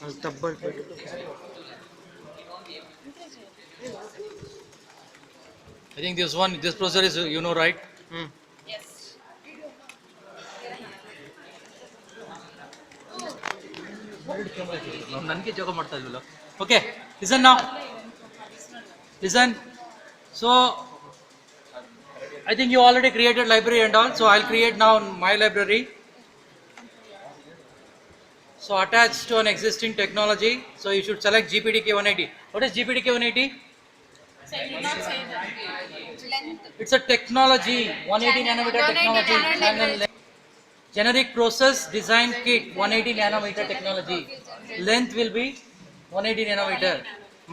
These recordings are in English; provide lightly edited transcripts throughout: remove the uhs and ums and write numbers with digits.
तब्बल I think this processor is, right? ನನಗೆ ಜೋಗ ಮಾಡ್ತಾ ಇದ್ವಲ್ಲ. Okay, listen now. Listen. So, I think you already created library and all. So I'll create now my library. So attached to an existing technology. So you should select GPDK 180. What is GPDK 180? It's a technology, 180 nanometer technology, channel length. Generic process design kit, 180 nanometer technology. Length will be 180 nanometer.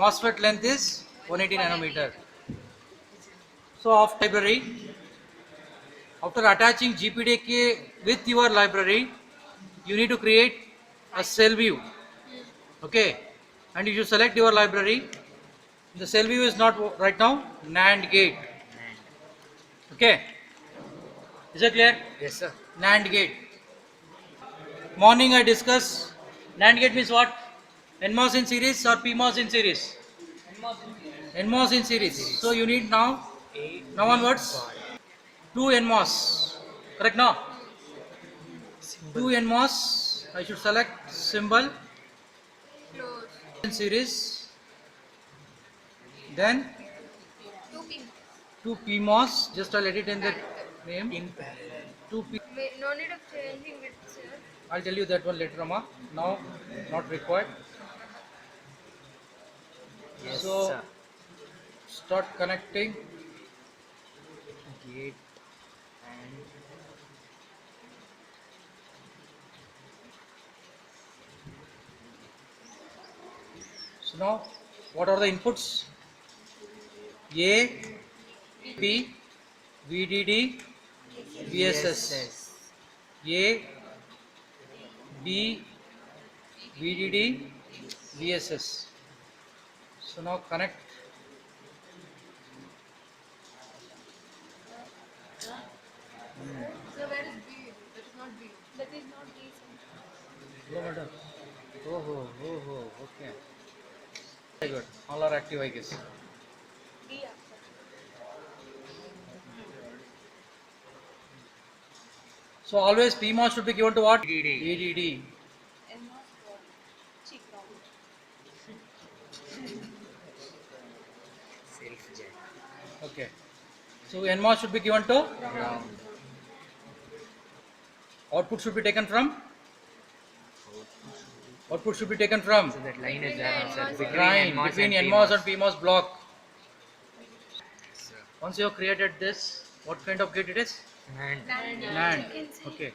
MOSFET length is 180 nanometer. So of library, after attaching GPDK with your library, you need to create a cell view. Okay, and you should select your library. The cell view is not right now NAND gate. Okay, is it clear? Yes, sir. NAND gate. Morning I discussed NAND gate means what? NMOS in series or PMOS in series? NMOS in series. So you need now onwards two NMOS. Correct now? Two NMOS. I should select symbol in series. Then two PMOS. Just I'll edit in the name. In parallel. Two P. No need of changing it, sir. I'll tell you that one later, Amma. Now, not required. Yes, So, sir. start connecting. Gate and So now, what are the inputs? A, B, VDD, VSS. A, B, VDD, VSS. So now connect. So where is B? That is not B. That is not B, sir. Hello, madam. Okay. Very good. All are active, I guess. B, sir. So always PMOS should be given to what? VDD. VDD. And not what? Cheek round. Self jack. Okay. So NMOS should be given to Ground. output should be taken from. Output should be taken from So that line is there now, sir. line NMOS between and NMOS and PMOS block. Sir. Once you have created this, what kind of gate it is? And NAND. Okay.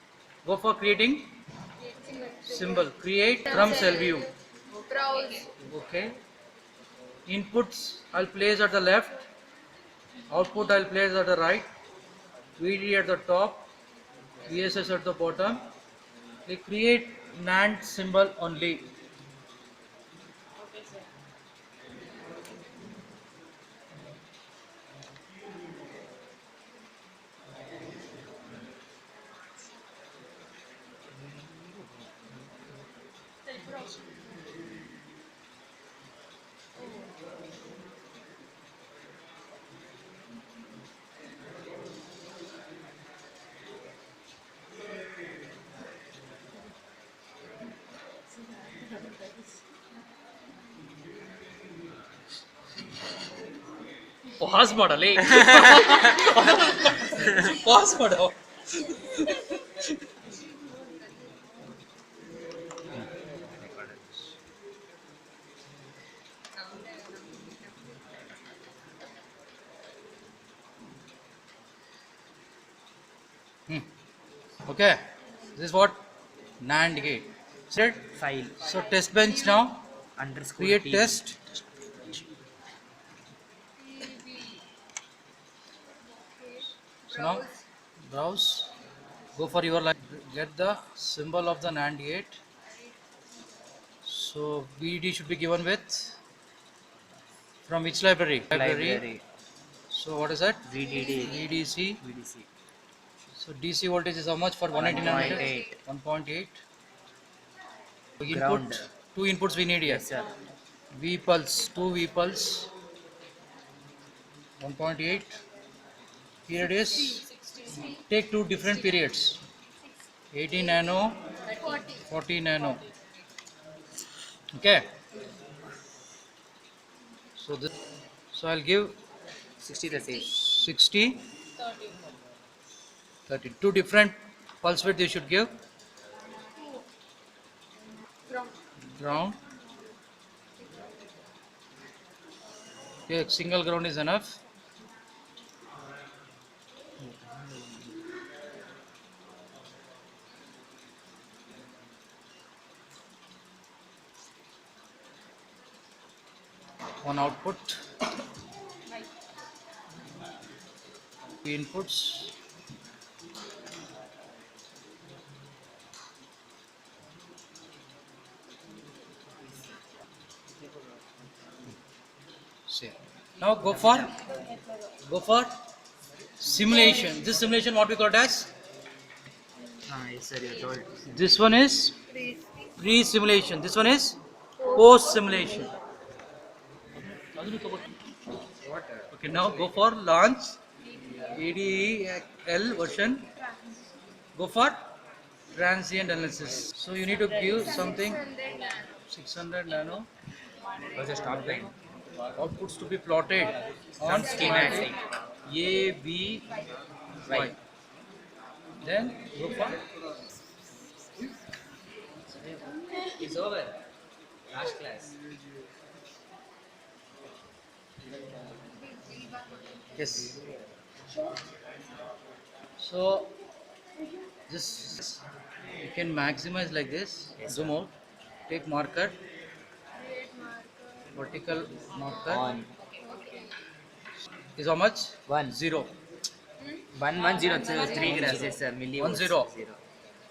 Go for creating symbol. Create from cell view. Browse. Okay. Inputs I'll place at the left. Output I'll place at the right. VD at the top. VSS at the bottom. They create NAND symbol only. Pause ಮಾಡಲಿ pause ಮಾಡು Okay, this is what NAND gate. Set. file So test bench now. underscore Create T. test. So now browse. Go for your line. Get the symbol of the NAND gate. So VDD should be given with from which library? Library. So what is that? VDD. VDC. VDC. So DC voltage is how much for 180 nanometer? 1.8. 1.8. Ground. Input Two inputs we need here. Yes, sir. V pulse, two V pulse, 1.8. Period is, take two different periods. 80 nano, 40. 40 nano. Okay. So this, so I'll give 60 the same. 60, 30. Two different pulse width you should give. Ground. Ground. Okay, single ground is enough. One output. Two inputs. See. Now go for simulation. This simulation what we call as, Yes, sir. You told. this one is pre-simulation. This one is post-simulation. What? Okay, now go for launch ADEL version. Go for transient analysis. So you need to give something 600 nano Was a stop line? outputs to be plotted on schematic A, B, Y. Then go for It's over. Last class. yes. So this you can maximize like this. Yes, Zoom out. Take marker, Create marker. vertical marker. On. Is how much? 1. 0. 110. So 3 grams. Yes, sir. 1 0.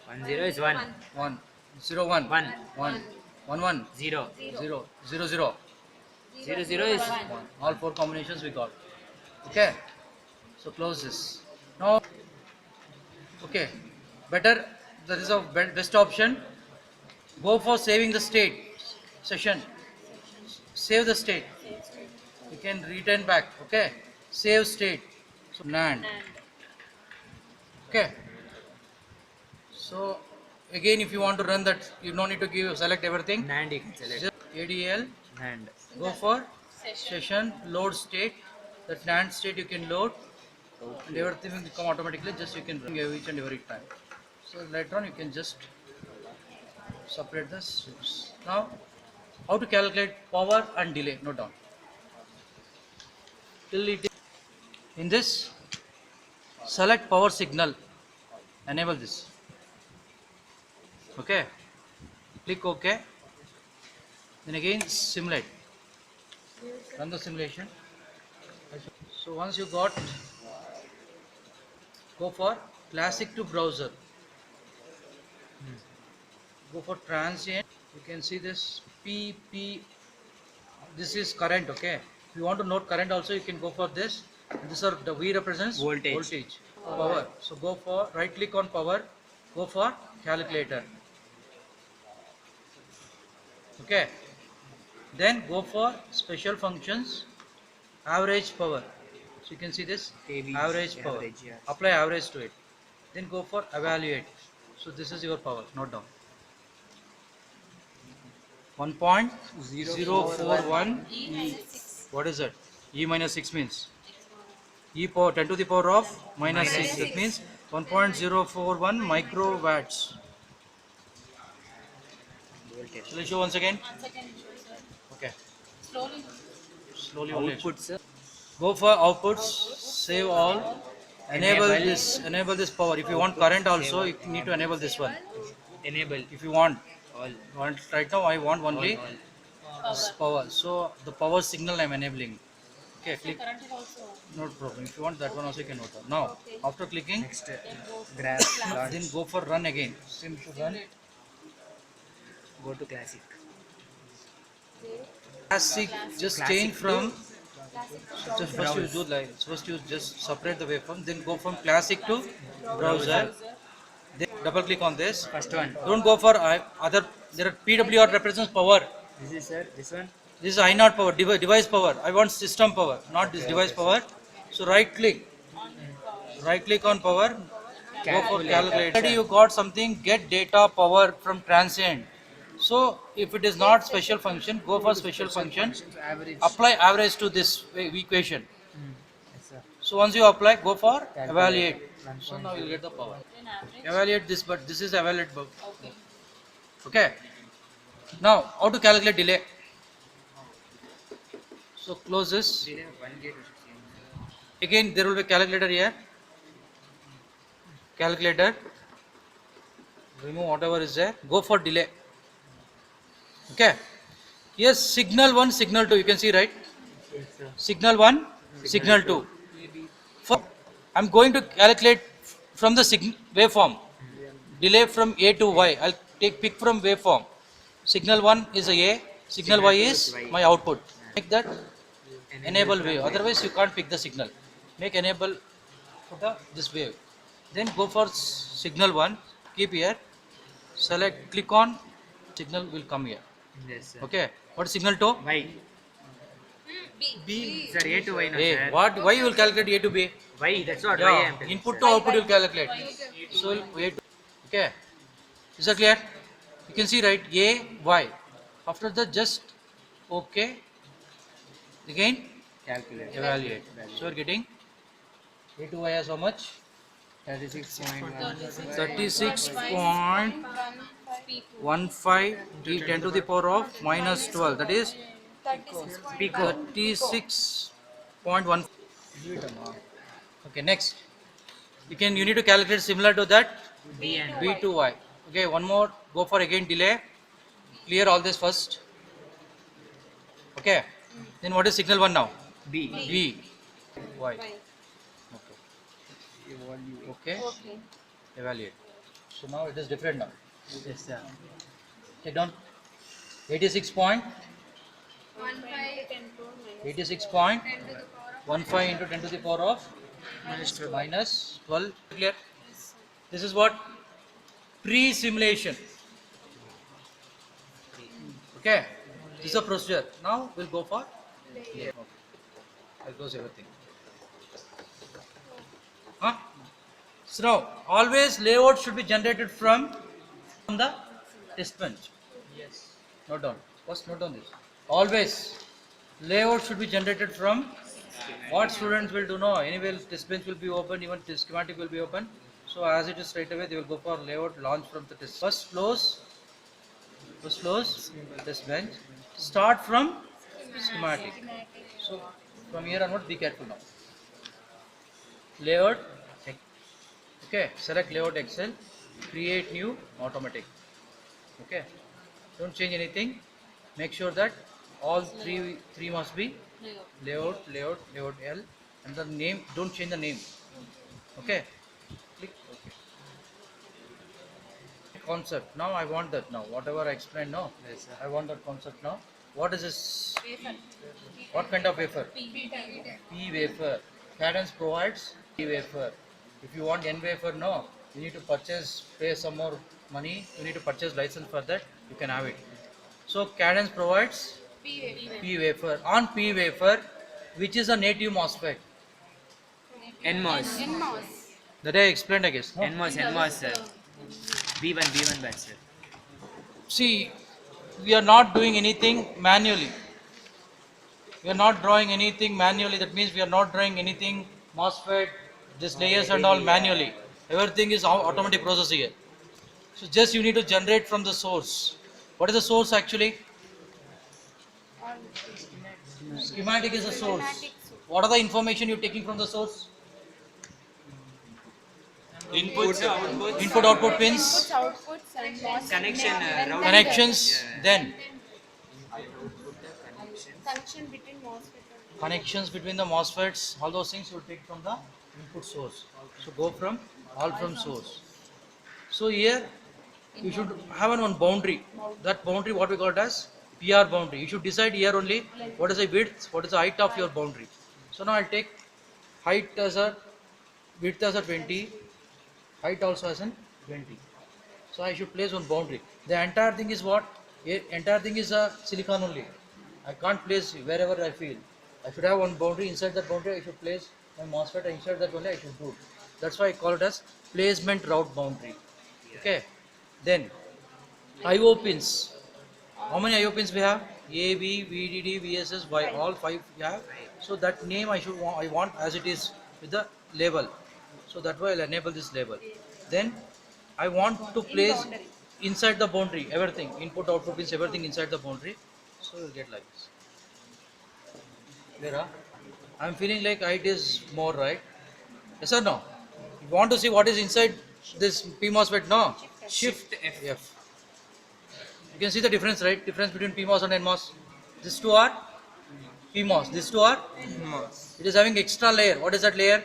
1 0 is 1. 1 0 1 1. 1 1 1 0. 0 0 0 0 0 is 1. All four combinations we got. Okay. So close this. Now, okay. Better. That is a best option. Go for saving the state session. Save the state. You can return back. Okay. Save state. So NAND. Okay. So again, if you want to run that, you don't need to give select everything. NAND. You can select. Just ADL. NAND. Go for session load state. That NAND state you can load, and everything will come automatically. Just you can run each and every time. So later on you can just separate the strips. Now, how to calculate power and delay? Note down. Till it in this, select power signal. Enable this. Okay. Click OK. Then again simulate. Run the simulation. So once you got, go for classic to browser. Go for transient. You can see this PP. This is current. Okay. If you want to note current also, you can go for this. This are the V represents Voltage. Power. So go for right click on power. Go for calculator. Okay. Then go for special functions. Average power. So you can see this AV, average power. average, yes. Apply average to it. Then go for evaluate. So this is your power. Note down. 1.041 E. What is that? E minus 6 means E power 10 to the power of minus 6. That means 1.041 microwatts. Voltage. Shall I show once again? Okay. Slowly. Output, sir. Go for outputs, save all, enable this power. If you want current also, you need to enable this one. Enable. If you want All. right now I want only All. this power. So the power signal I am enabling. Okay, click. No problem. If you want that one also you can note down. Now after clicking, Next. Graph. then go for run again. Same to run. Go to classic. Classic. Just Classic change from. Just first you browse. do like first you just separate the waveform. Then go from classic to browser. Then double click on this. First one. Don't go for other. There are PWR represents power. This is sir. This one. This is I0 power, device power. I want system power, not this device power. So right click on power, go for calculate. Already you got something, get data power from transient. So if it is not special function, go for special function. Average. Apply average to this equation. Yes, sir. So once you apply, go for Calculate. evaluate. 1.5. So now you get the power. Then average. Evaluate this, but this is evaluate. Okay. Okay. Now how to calculate delay? So close this. Delay 1 gate. Again, there will be calculator here. Calculator. Remove whatever is there. Go for delay. Okay. Yes, signal 1, signal 2. You can see, right? Yes, sir. Signal 1, signal 2. For, I'm going to calculate from the waveform. Delay from A to Y. I'll pick from waveform. Signal 1 is A. Signal Y is my output. Make that enable wave. Otherwise, you can't pick the signal. Make enable for this wave. Then go for signal 1. Keep here. Select. Click on. Signal will come here. Yes, sir. Okay. What is signal 2? Y. B. Sir, A to Y now, A. sir. What? Why you will calculate A to B? Y. That's what Y I Yeah. am telling, Input sir. to output you will calculate. So A to. Okay. Is that clear? You can see, right? A, Y. After that, just okay. Again, Calculate. evaluate. So we're getting A to Y as how much? 36.1. 36.15 P2. 10 to the power of minus 12. That is 36. 36.1. Okay, next. You need to calculate similar to that B and B to Y. Okay, one more. Go for again delay. Clear all this first. Okay. Then what is signal 1 now? B. B. Y. Y. Okay. Okay. Okay. Evaluate. So now it is different now. Yes, sir. Take down 86.15 into 10 to the power of minus 12. Clear? This is what? Pre-simulation. Okay. This is a procedure. Now we'll go for layer. Okay. I'll close everything. Huh? So now always layout should be generated from the test bench. Yes. Note down. First note down this. Always layout should be generated from what students will do now. Anyway, test bench will be open, even test schematic will be open. So as it is straight away, they will go for layout launch from the test. First flows, test bench. Start from schematic. So from here onward, be careful now. Layout. Okay. Select layout Excel. Create new automatic. Okay. Don't change anything. Make sure that all three must be layout L, and the name, don't change the name. Okay. Click OK. Concept. Now I want that now. Whatever I explained now. Yes, sir. I want that concept now. What is this? What kind of wafer? P wafer. Cadence provides P wafer. If you want N wafer, no. You need to pay some more money. You need to purchase license for that. You can have it. So Cadence provides P wafer. On P wafer, which is a native MOSFET. NMOS. That I explained, I guess. No? NMOS, sir. B1 batch, sir. See, we are not doing anything manually. We are not drawing anything manually. That means we are not drawing anything MOSFET, this layers and all manually. Everything is automatic process here. So just you need to generate from the source. What is the source actually? Schematic is the source. What are the information you're taking from the source? Inputs, outputs. Input output pins, Outputs and MOS. Connection, routing. connections, then Connection between MOSFET and connections between the MOSFETs, all those things you take from the input source. So go from all from source. So here you should have one boundary. That boundary what we call it as PR boundary. You should decide here only what is the width, what is the height of your boundary. So now I'll take height as a width as a 20, height also as an 20. So I should place one boundary. The entire thing is what? Entire thing is a silicon only. I can't place wherever I feel. I should have one boundary. Inside that boundary, I should place my MOSFET. And inside that only, I should do. That's why I call it as placement route boundary. Okay. Then IO pins. How many IO pins we have? A, B, VDD, VSS, Y. All five we have. So that name I want as it is with the label. So that way I'll enable this label. Then I want to place inside the boundary everything, input output pins, everything inside the boundary. So you'll get like this. Clear? Huh? I'm feeling like it is more, right? Yes or no? You want to see what is inside this PMOSFET? No. Shift F. F. You can see the difference, right? Difference between PMOS and NMOS. These two are PMOS. These two are NMOS. it is having extra layer. What is that layer?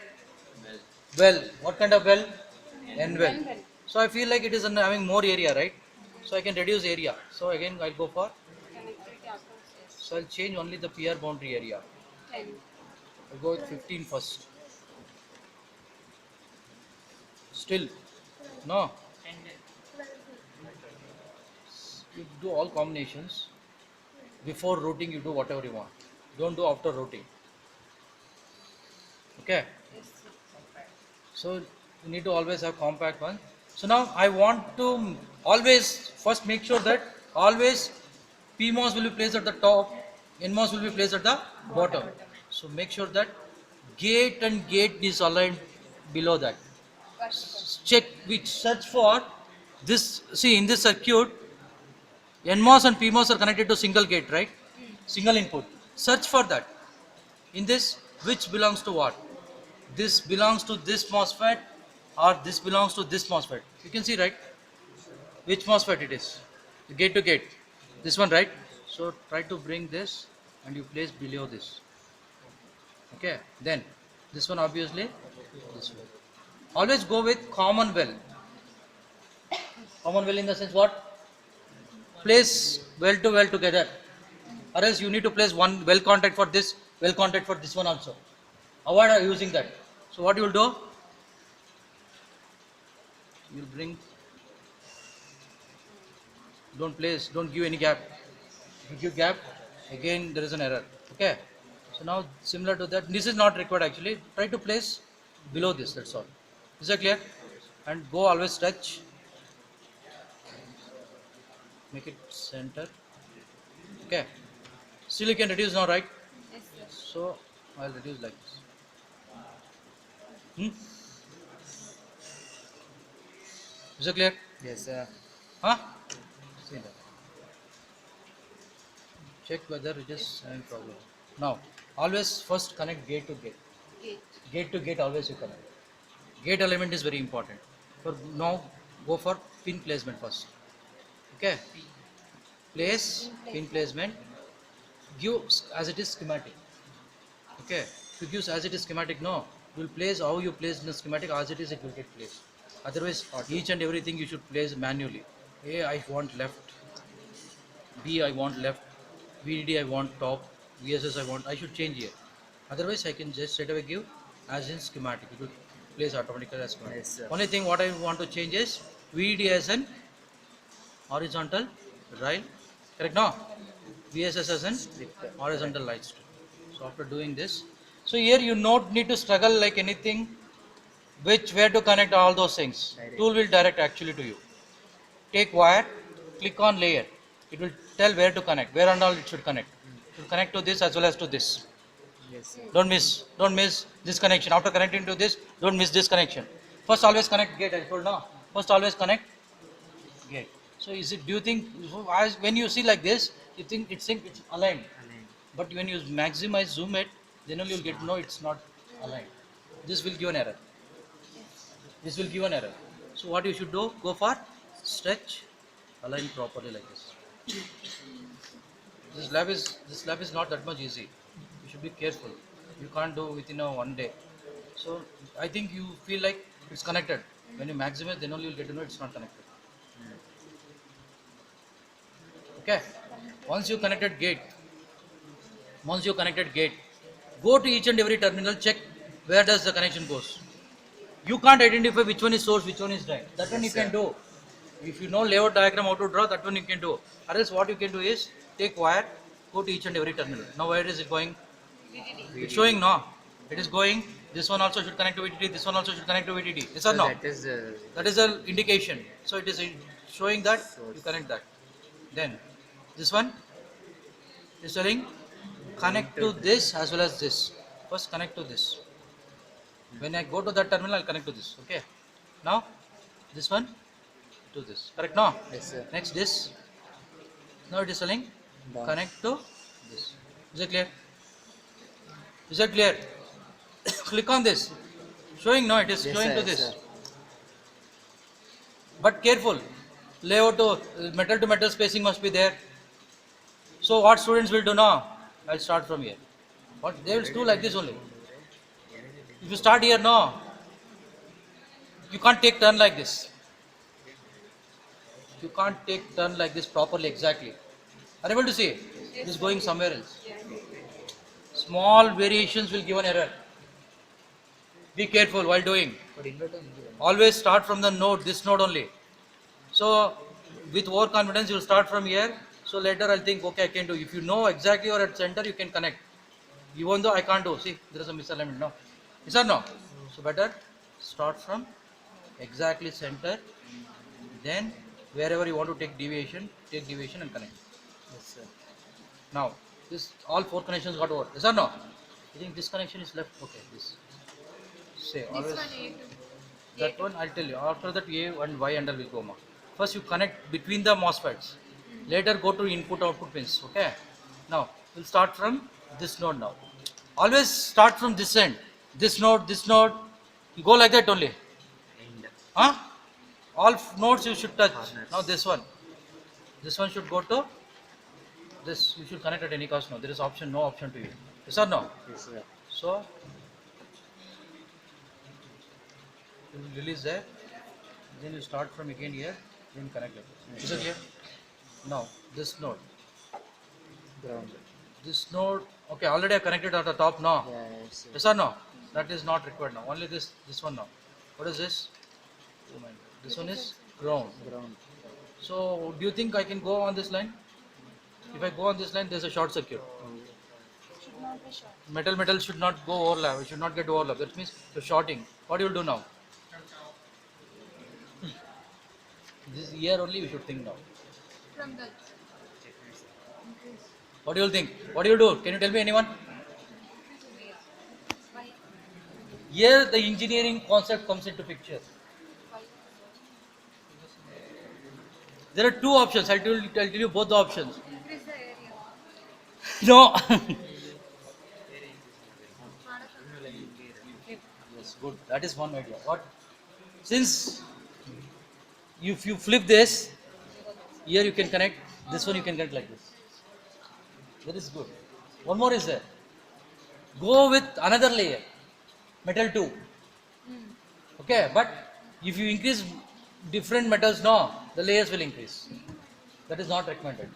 Well. What kind of well? N well. So I feel like it is having more area, right? So I can reduce area. So again I'll go for. So I'll change only the PR boundary area. I'll go with 15 first. Still, no. You do all combinations. Before routing, you do whatever you want. Don't do after routing. Okay. So you need to always have compact one. So now I want to always first make sure that always PMOS will be placed at the top, NMOS will be placed at the bottom. So make sure that gate and gate is aligned below that. Check which search for this. See in this circuit, NMOS and PMOS are connected to single gate, right? Single input. Search for that. In this, which belongs to what? This belongs to this MOSFET or this belongs to this MOSFET. You can see, right? Which MOSFET it is. Gate to gate. This one, right? So try to bring this and you place below this. Okay. Then this one obviously this one. Always go with common well. Common well in the sense what? Place well to well together. Or else you need to place one well contact for this, well contact for this one also. Avoid using that. So what you will do? You will bring, don't give any gap. If you give gap, again there is an error. Okay. So now similar to that, this is not required actually. Try to place below this, that's all. Is that clear? And go always touch. Make it center. Okay. Still you can reduce now, right? Yes, sir. So I'll reduce like this. Hmm? Is it clear? Yes, sir. Huh? See that. Check whether it is having problem. Now, always first connect gate to gate. Gate. Gate to gate always you connect. Gate element is very important. For now, go for pin placement first. Okay. Place pin placement. Give as it is schematic. Okay. If you give as it is schematic, no. You will place how you place in the schematic as it is. It will get placed. Otherwise, each and everything you should place manually. A I want left. B I want left. VDD I want top. VSS I want. I should change here. Otherwise, I can just straight away give as in schematic. It will place automatically as schematic. Yes, sir. Only thing what I want to change is VDD as an horizontal rail. Correct? No. VSS as an horizontal light strip. So after doing this, so here you not need to struggle like anything. Where to connect all those things. Direct. Tool will direct actually to you. Take wire, click on layer. It will tell where to connect, where and all it should connect. It will connect to this as well as to this. Yes, sir. Don't miss this connection. After connecting to this, don't miss this connection. First always connect gate, I told now. First always connect gate. So do you think, when you see like this, you think it's aligned. But when you maximize zoom it, then only you'll get to know it's not aligned. This will give an error. This will give an error. So what you should do, go for stretch, align properly like this. This lab is not that much easy. You should be careful. You can't do within one day. So I think you feel like it's connected. When you maximize, then only you'll get to know it's not connected. Okay. Once you connected gate, go to each and every terminal, check where does the connection goes. You can't identify which one is source, which one is drain. That one you can do. If you know layout diagram how to draw, that one you can do. Or else what you can do is take wire, go to each and every terminal. Now where is it going? It's showing no. It is going. This one also should connect to VDD. This one also should connect to VDD. Yes or no? That is That is an indication. So it is showing that you connect that. Then this one is telling connect to this as well as this. First connect to this. When I go to that terminal, I'll connect to this. Okay. Now this one to this. Correct? No. yes, sir. Next this. Now it is telling Down. connect to this. Is it clear? Is that clear? Click on this. Showing no, it is Yes, showing sir, to yes, this. sir. But careful. Layout to metal spacing must be there. So what students will do now? I'll start from here. What they will do like this only. If you start here no, you can't take turn like this. You can't take turn like this properly exactly. Are you able to see? It is going somewhere else. Small variations will give an error. Be careful while doing. But inverter is given. Always start from the node, this node only. So with overconfidence, you'll start from here. So later I'll think, okay, I can do. If you know exactly you're at center, you can connect. Even though I can't do. See, there is a misalignment. No. Yes or no? So better start from exactly center. Then wherever you want to take deviation and connect. Yes, sir. Now, this all four connections got over. Yes or no? I think this connection is left. Okay, this. Say This always. one A2. That one I'll tell you. After that, A and Y under will go. First, you connect between the MOSFETs. Later, go to input-output pins. Okay. Now, we'll start from this node now. Always start from this end. This node, this node. You go like that only. And Huh? All nodes you should touch. Corners. Now this one. This one should go to this. You should connect at any cost now. There is option, no option to you. Yes or no? yes, sir. So you will release there. Then you start from again here. Then connect it. Is it clear? Now this node. Ground. This node. Okay, already I connected at the top now. Yeah, yes, sir. Yes or no? That is not required now. Only this one now. What is this? Oh my God. This one is ground. Ground. So do you think I can go on this line? If I go on this line, there's a short circuit. Should not be short. Metal should not go overlap. It should not get overlap. That means you're shorting. What you will do now? This year only we should think now. From the What do you think? What do you do? Can you tell me anyone? why? Here the engineering concept comes into picture. Why? There are two options. I'll tell you both the options. Increase the area. No. Yes, good. That is one idea. What? Since if you flip this, here you can connect. This one you can connect like this. That is good. One more is there. Go with another layer, metal 2. Okay, but if you increase different metals, no, the layers will increase. That is not recommended.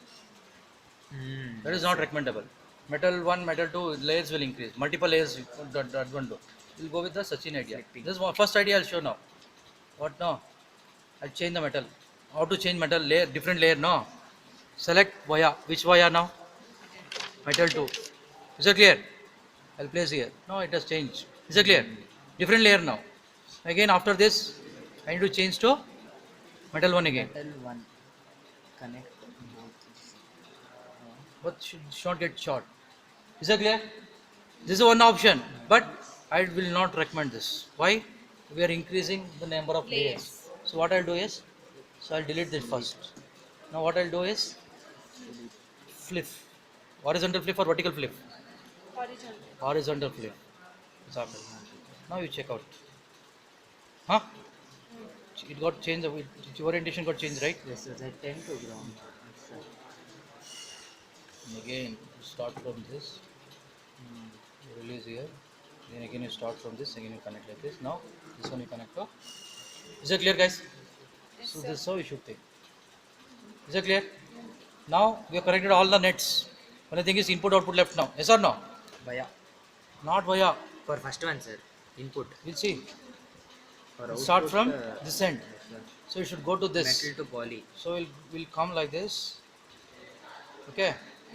That is not recommendable. Metal 1, metal 2, layers will increase. Multiple layers, that one do. We'll go with the Sachin idea. This is one first idea I'll show now. What now? I'll change the metal. How to change metal layer, different layer, no. Select wire. Which wire now? Metal 2. Is it clear? I'll place here. No, it has changed. Is it clear? Different layer now. Again, after this, I need to change to metal 1 again. Metal 1. Connect both. But should not get short. Is that clear? This is one option, but I will not recommend this. Why? We are increasing the number of layers. So what I'll do is, so I'll delete this first. Now what I'll do is, flip. Horizontal flip or vertical flip? Horizontal. Horizontal flip. Example. Now you check out. Huh? It got changed. Its orientation got changed, right? Yes, sir. That 10 to ground. Yes, sir. And again, you start from this. You release here. Then again you start from this. Again you connect like this. Now this one you connect to. Is it clear, guys? Yes, So sir. this is how you should take. Is it clear? Now we have connected all the nets. Only thing is input output left now. Yes or no? Via. Not via. For first one, sir. Input. We'll see. For Start output, from this end. yes, sir. So you should go to this. Metal to poly. So we'll come like this. Okay.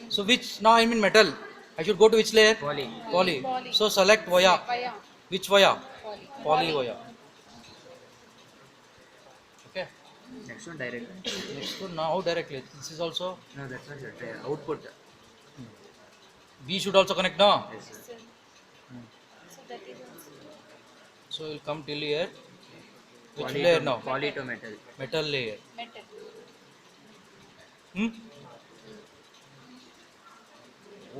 So which now I'm in metal. I should go to which layer? Poly. Poly. Poly. So select via. Via. Which via? Poly. Poly via. Okay. Next one direct. Next to now directly. This is also No, that's not it. Output. B should also connect now. Yes, sir. So, so that is also So we'll come till here. Which Poly layer to, now? Poly to metal. Metal layer. metal. Hmm?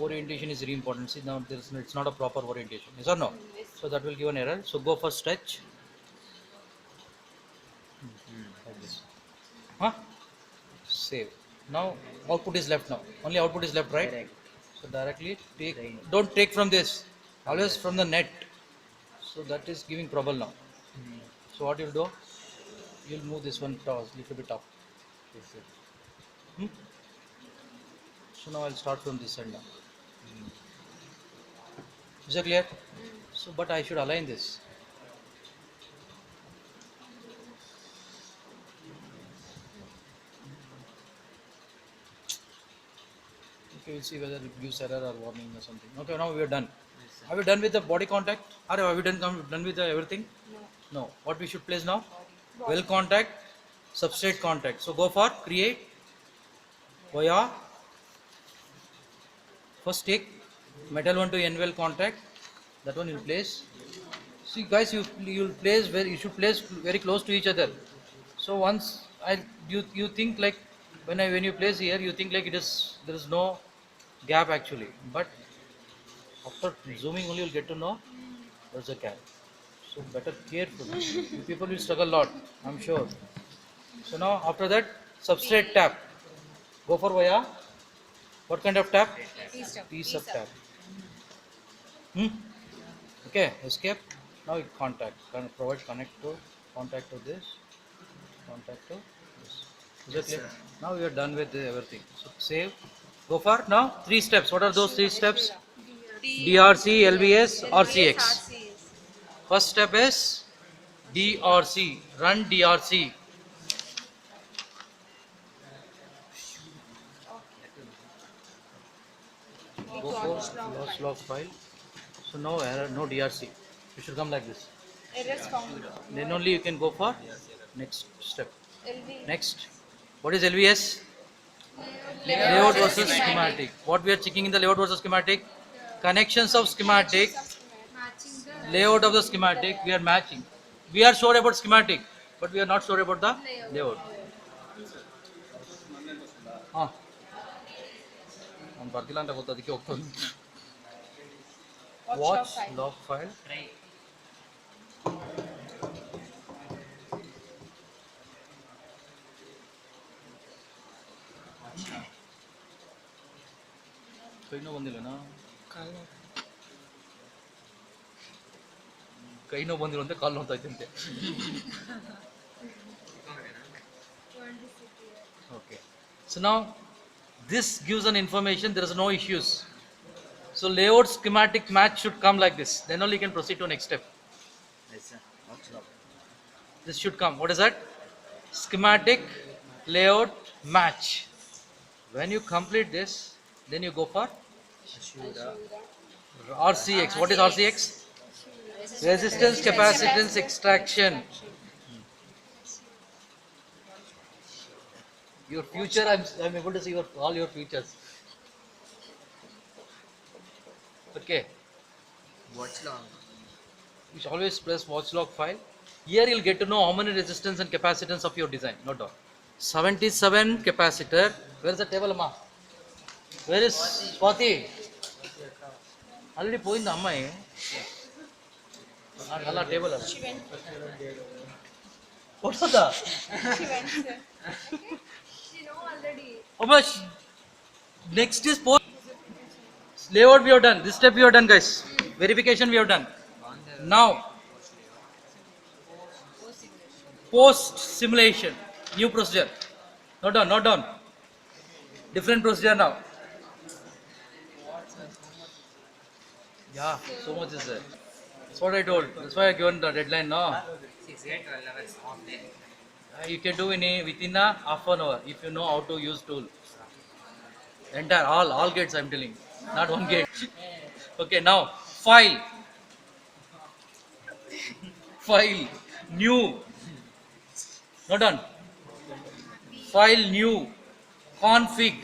Orientation is very important. See now it's not a proper orientation. Yes or no? Yes. So that will give an error. So go for stretch. Like this. Huh? Save. Now output is left now. Only output is left, right? Direct. So directly take. Drain. Don't take from this. Always from the net. So that is giving trouble now. So what you'll do? You'll move this one toss little bit up. Yes, sir. Hmm? So now I'll start from this end now. Is it clear? So but I should align this. Okay, we'll see whether it gives error or warning or something. Okay, now we are done. Yes, sir. Are we done with the body contact? Or have we done with the everything? No. No. What we should place now? Well contact, substrate contact. So go for create via. First take metal one to N well contact. That one you place. See guys, you'll place where you should place very close to each other. So once you think like when you place here you think like there is no gap actually, but after zooming only you'll get to know there's a gap. So better careful. You people will struggle a lot, I'm sure. So now after that substrate tap. Go for via. What kind of tap? T-sub. T sub tap. Hmm? Okay, escape. Now you contact. Provide contact to this. Contact to this. Is that clear? Now we are done with everything. So save. Go for now 3 steps. What are those 3 steps? DRC, LBS, RCX. First step is DRC. Run DRC. Go for loss log file. So no error, no DRC. You should come like this. Errors found. Then only you can go for next step. LV. Next. What is LVS? Layout versus schematic. What we are checking in the layout versus schematic? Connections of schematic, Matching the layout of the schematic, we are matching. We are sure about schematic, but we are not sure about the layout. Ah. Watch log file. ಕೈ ನೋವು ಬಂದಿಲ್ಲನಾ ಕೈ ನೋವು ಬಂದಿಲ್ಲ ಅಂತ ಕಾಲು ನೋವ್ತಾ ಐತಂತೆ okay so now this gives an information there is no issues so layout schematic match should come like this then only you can proceed to next step Yes, sir. Watch log. this should come what is that schematic layout match when you complete this then you go for Ashura. RCX. What is RCX? Resistance capacitance extraction. Your future, I'm able to see all your features. Okay. Watch log. You should always press watch log file. Here you'll get to know how many resistance and capacitance of your design. No doubt. 77 capacitor. Where is the table, Amma? Where is Swati? Already పోయింది అమ్మాయి అలా table అలా She went. కొట్టదా She went, sir. She know already. అమ్మా next is post layout we have done this step we have done guys verification we have done now post simulation new procedure not done different procedure now yeah so much is there that's what I told that's why I given the deadline no 6 8 12 hours off day. You can do within a half an hour if you know how to use tool. Entire all gates I'm telling, not one gate. Okay, now file new, not done. File new config.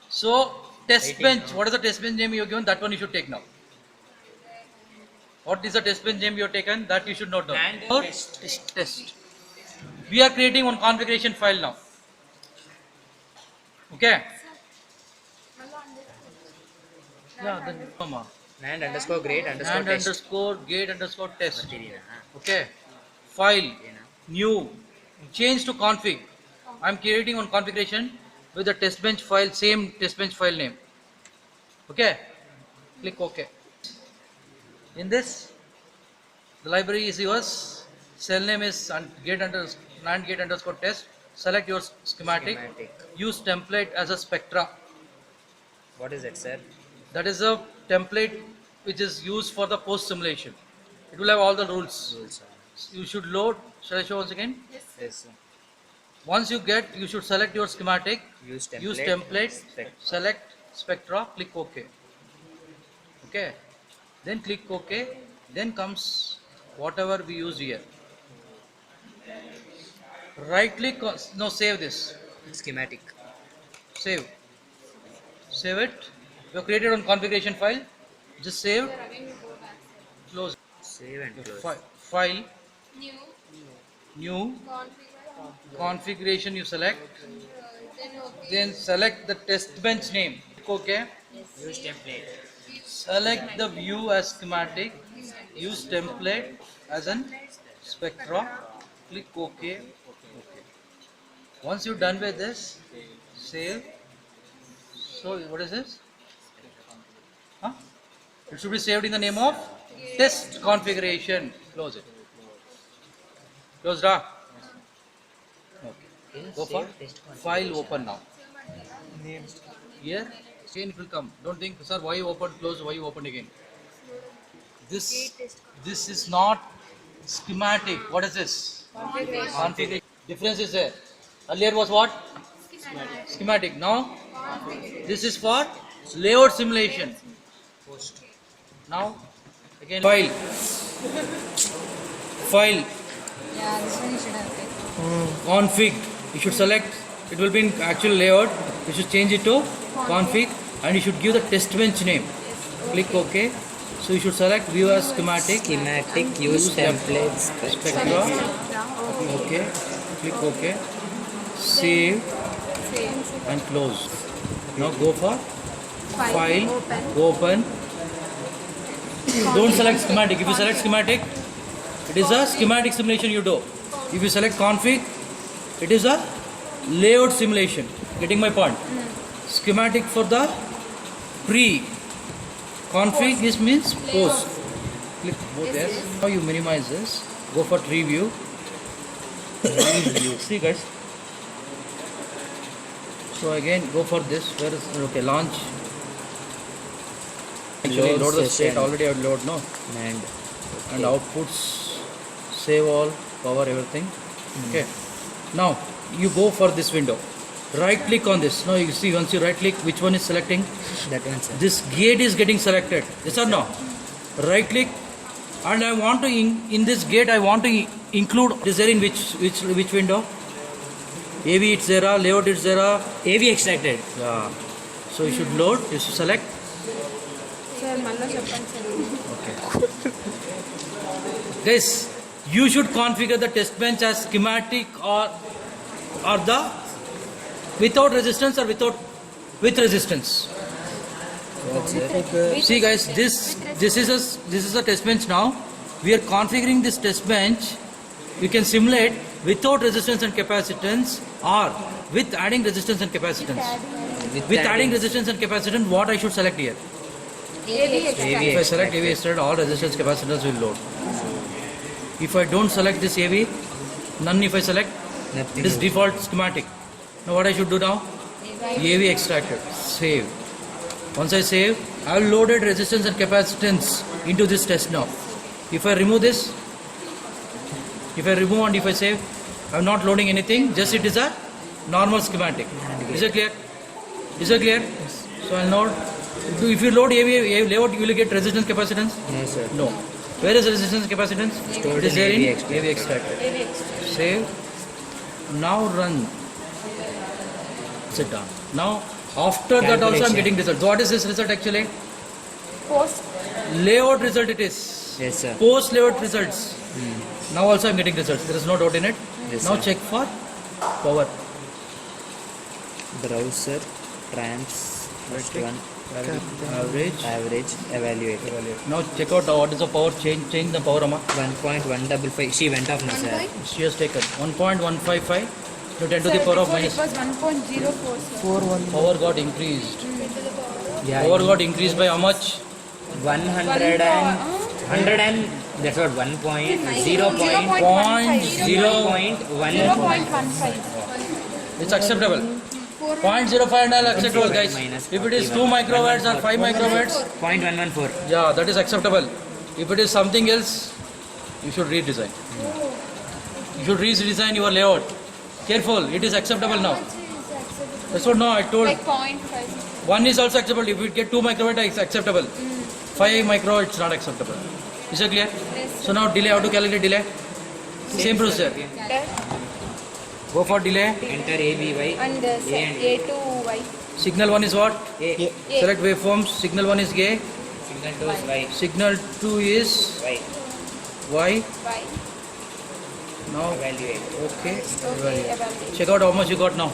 So test bench. What is the test bench name you have given? That one you should take now. What is the test bench name you have taken? That you should note down. And Or test. We are creating one configuration file now. Okay. Yeah. Then comma. and underscore grade underscore And test. underscore gate underscore test. Material, Okay. File okay, new. Change to config. I'm creating one configuration with the test bench file, same test bench file name. Okay. Click OK. In this, the library is yours. Cell name is gate underscore test. Select your schematic. Use template as a spectra. What is that, sir? That is a template which is used for the post simulation. It will have all the rules. Rules. You should load. Shall I show once again? Yes, sir. Once you get, you should select your schematic. Use template. Use template. Spec. Select spectra. Click OK. Okay. Then click OK. Then comes whatever we used here. Right click. No, save this. Schematic. Save. Save it. You have created one configuration file. Just save. Sir, again you go back. Close. Save and close. File. New New configure. configuration you select. Then okay. Then select the test bench name. Click OK. Use template. Select the view as schematic. Use template as an spectra. Click OK. Once you're done with this, save. So what is this? Huh? It should be saved in the name of test configuration. Close it. Closed up. Okay. Go for file open now. Here, again it will come. Don't think, sir, why you open, close, why you open again. This is not schematic. What is this? Configuration. Difference is there. Earlier was what? Schematic. Now, this is for layout simulation. Post. Now, again, file. File. Yeah, this one you should have taken. Config. You should select. It will be in actual layout. You should change it to config, and you should give the test bench name. Click OK. So you should select view as schematic. Schematic. Use templates. Spectra. Okay. Click OK. Save and close. Now go for file. Open. Don't select schematic. If you select schematic, it is a schematic simulation you do. If you select config, it is a layout simulation. Getting my point? Schematic for the pre. Config is means post. Click both there. Now you minimize this. Go for tree view. See guys. So again go for this. Where is okay launch? Actually load the state already. I would load no. And outputs, save all, power everything. Okay. Now you go for this window. Right click on this. Now you see once you right click, which one is selecting? That one, sir. This gate is getting selected. Yes or no? Right click, and I want to in this gate I want to include this there in which window? AV it's there, layout it's there. AV extracted. Yeah. So you should load. You should select. Sir, malla cheppandi sir. This you should configure the test bench as schematic or the without resistance or with resistance. See guys, this is a test bench now. We are configuring this test bench. We can simulate without resistance and capacitance or with adding resistance and capacitance. With adding resistance and capacitance, what I should select here? If I select AV extended, all resistance capacitance will load. If I don't select this AV, none if I select, it is default schematic. Now what I should do now? AV extracted. Save. Once I save, I have loaded resistance and capacitance into this test now. If I remove this, if I remove and if I say I'm not loading anything, just it is a normal schematic. Is it clear? Is it clear? So I'll load. If you load AV layout, you will get resistance capacitance? No, sir. No. Where is resistance capacitance? Stored It is in there in AV extractor. AV extractor. AV extractor. Save. Now run. Sit down. Now after that also I'm Calculation. getting result. So what is this result actually? Post. Layout result it is. Yes, sir. Post layout results. Now also I'm getting results. There is no doubt in it. Yes, Now sir. check for power. Browser, trans, first one, Average. evaluate. Now check out what is the power change. Change the power, Amma. 1.155. She went off now, sir. She has taken 1.155 to 10 to the Sir, power of before minus. it was 1.04, sir. Power got increased. 10 to the power. Yeah. Power got increased by how much? 100 and that's what 1 point 0 point Point 0.1. It's acceptable. 0.05 and all acceptable, guys. Minus If it is 2 41. microwatts or 5 microwatts, 0.114. yeah, that is acceptable. If it is something else, you should redesign. You should redesign your layout. Careful, it is acceptable now. That's what now I told. Like 0.5. 1 is also acceptable. If you get 2 microwatt, it's acceptable. 5 micro, it's not acceptable. Is it clear? Yes. So now delay, how to calculate delay? Same procedure. That Go for delay. Enter ABY. and A to Y. Signal 1 is what? A. A. Select waveforms. Signal 1 is A. Signal 2 is Y. Signal 2 is Y. Y. Y. Now, Evaluate. okay. Okay, evaluate. Check out how much you got now.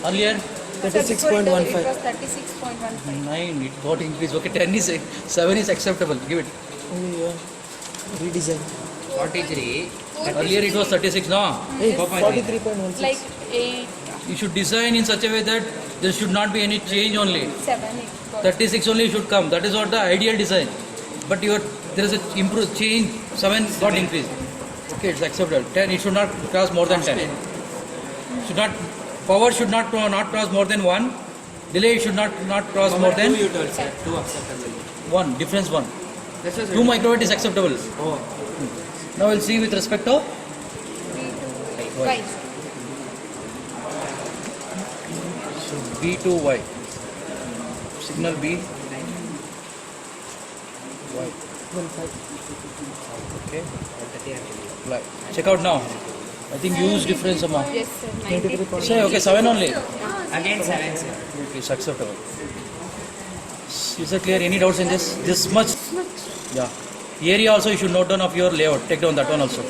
Earlier, Sir, before it was 36.15. 9. It got increased. Okay, 10 is 7 is acceptable. Give it. Redesign. 43. Earlier it was 36. No. Hey, 4.9. 43.16. Like 8, You should design in such a way that there should not be any change only. 7. It got 36 only should come. That is what the ideal design. But there is a improve change. 7 got increased. Okay, it's acceptable. 10. It should not cross more than 10. Should not. Power should not cross more than 1. Delay should not cross more than 2 you told, sir. 2 acceptable. 1. Difference 1. This was 2 microwatt is acceptable. Oh. Now we'll see with respect to Y. B to Y. Signal B. Y. Okay. Y. Check out now. I think use difference amount. Yes, sir. 93. Say okay, 7 only. Again 7, sir. It's acceptable. Is it clear? Any doubts in this? This much? Yeah. Area also you should note down of your layout. Take down that one also.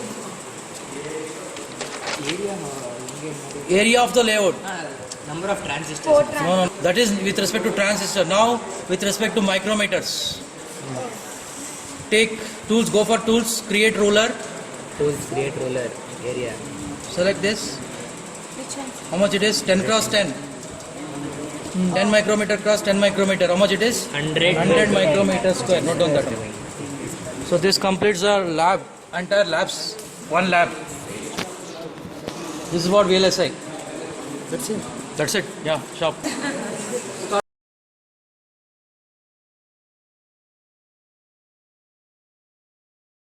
Area of the layout. Number of transistors. 4 No, no. That is with respect to transistor. Now with respect to micrometers. Take tools. Go for tools. Create ruler. Tools create roller area. Select this. Which one? How much it is? 10 cross 10. 10 micrometer cross 10 micrometer. How much it is? 100 micrometer square. Note down that one. So this completes our lab. Entire labs. One lab. This is what VLSI. That's it. That's it. Yeah. Shop.